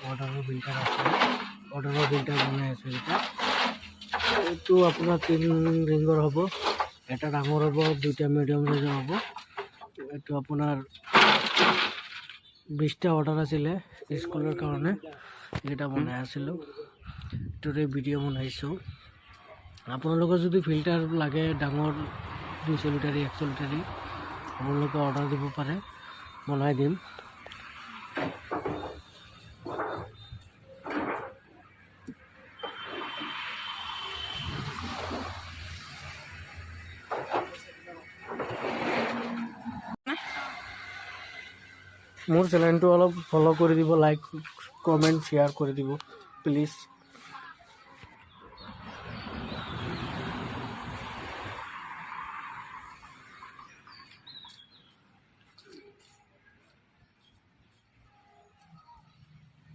অৰ্ডাৰৰ ফিল্টাৰ আছে, অৰ্ডাৰৰ ফিল্টাৰ বনাই আছোঁ এতিয়া। এইটো আপোনাৰ 3 ৰিঙৰ হ'ব, এটা ডাঙৰ হ'ব, 2টা মিডিয়াম সাইজৰ হ'ব। এইটো আপোনাৰ 20টা অৰ্ডাৰ আছিলে স্কুলৰ কাৰণে, এইকেইটা বনাই আছিলোঁ, এইটোৰে ভিডিঅ' বনাইছোঁ। আপোনালোকৰ যদি ফিল্টাৰ লাগে ডাঙৰ 200 লিটাৰী 100 লিটাৰী, আপোনালোকে অৰ্ডাৰ দিব পাৰে, বনাই দিম। মোৰ চেনেলটো অলপ ফ'ল' কৰি দিব, লাইক কমেণ্ট শ্বেয়াৰ কৰি দিব প্লিজ।